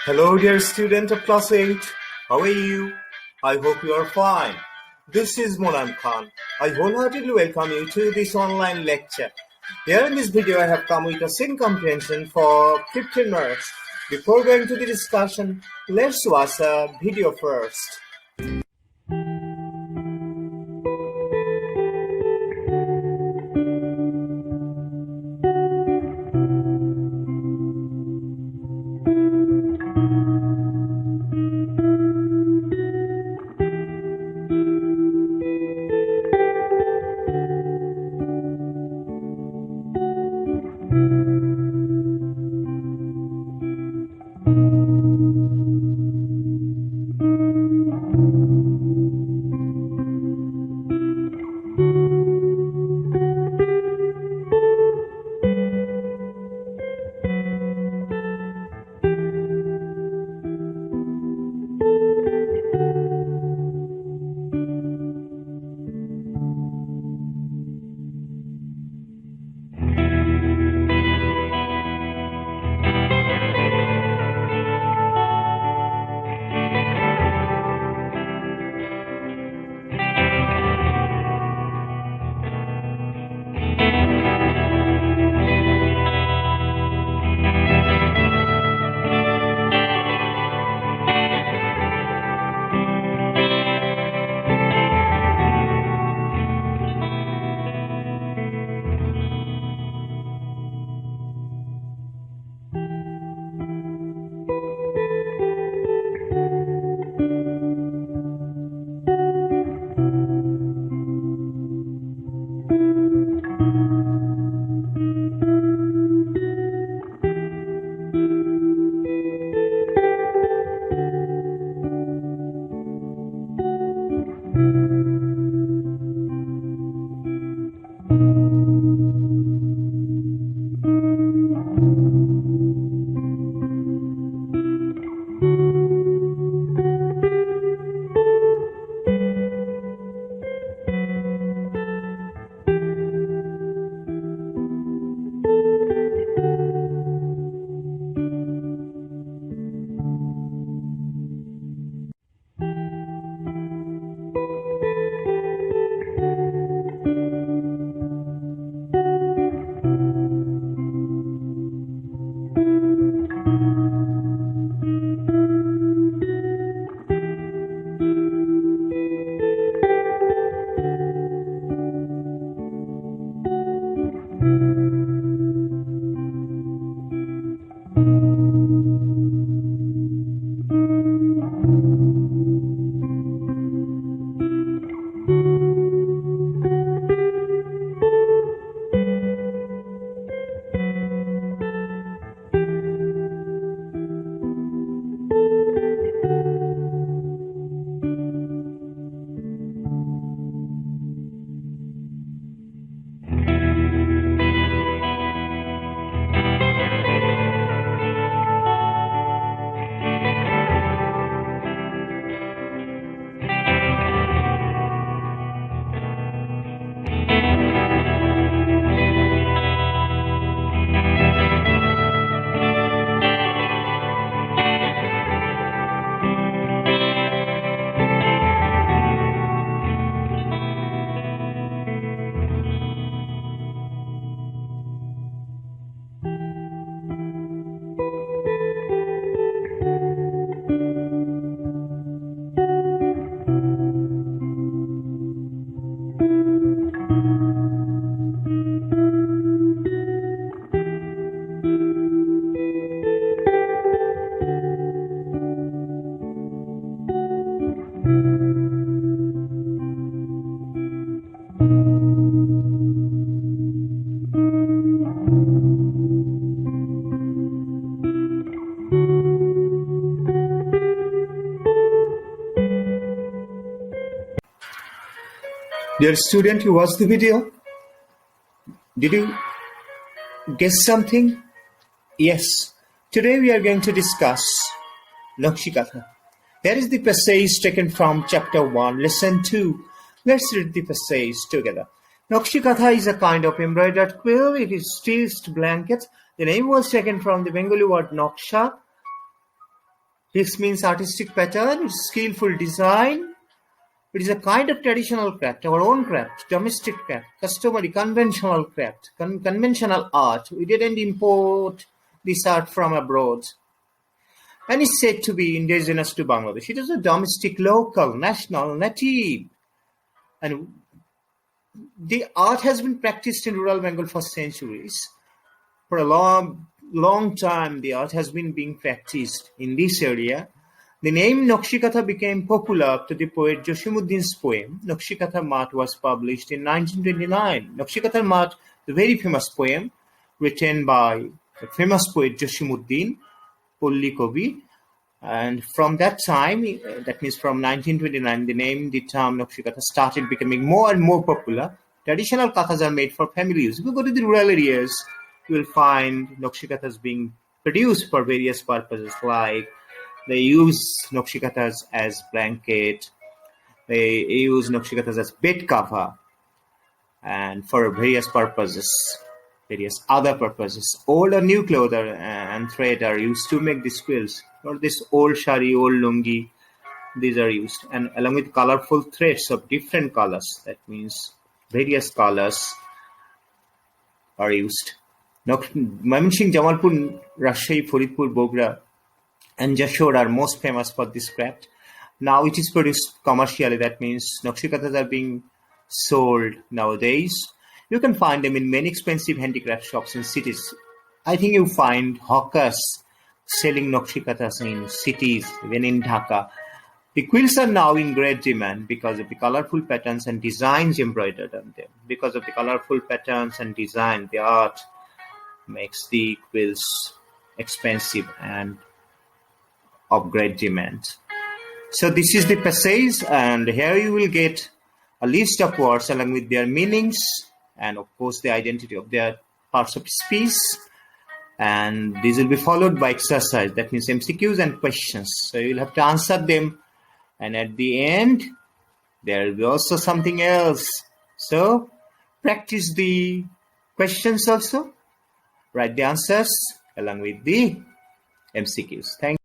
Hello, dear student of Class 8. How are you? I hope you are fine. This is Monayem Khan. I wholeheartedly welcome you to this online lecture. Here in this video, I have come with a sin comprehension for 15 minutes. Before going to the discussion, let's watch a video first. Dear student, you watched the video? Did you guess something? Yes. Today we are going to discuss Nakshi Katha. Here is the passage taken from chapter 1, lesson 2. Let's read the passage together. Nakshi Katha is a kind of embroidered quilt. It is stitched blanket. The name was taken from the Bengali word Naksha, This means artistic pattern, it's skillful design. It is a kind of traditional craft, our own craft, domestic craft, customary, conventional craft, conventional art. We didn't import this art from abroad. And is said to be indigenous to Bangladesh. It is a domestic, local, national, native. And the art has been practiced in rural Bengal for centuries. For a long time, the art has been being practiced in this area. The name Nakshikatha became popular after the poet Joshimuddin's poem, Nakshikatha Mat, was published in 1929. Nakshikatha Mat, the very famous poem written by the famous poet Joshimuddin, Polli Kavi. And from that time, that means from 1929, the term Nakshikatha started becoming more and more popular. Traditional kathas are made for family use. If you go to the rural areas, you will find Nakshikathas being produced for various purposes, like they use Nakshikathas as blanket, they use Nakshikathas as bed cover, and for various purposes, various other purposes. Old or new cloth and thread are used to make these quilts. Or this old shari, old lungi, these are used. And along with colorful threads of different colors, that means various colors are used. Mymensingh, Jamalpur, Rajshahi, Faridpur, Bogra, and Jashore are most famous for this craft. Now it is produced commercially, that means Nakshikathas are being sold nowadays. You can find them in many expensive handicraft shops in cities. I think you find hawkers selling Nakshikathas in cities, even in Dhaka. The quilts are now in great demand because of the colorful patterns and designs embroidered on them. Because of the colorful patterns and design, the art makes the quilts expensive and of great demand. So this is the passage, and here you will get a list of words along with their meanings and of course the identity of their parts of speech. And these will be followed by exercise, that means MCQs and questions. So you'll have to answer them. And at the end, there will be also something else. So practice the questions also. Write the answers along with the MCQs. Thank you.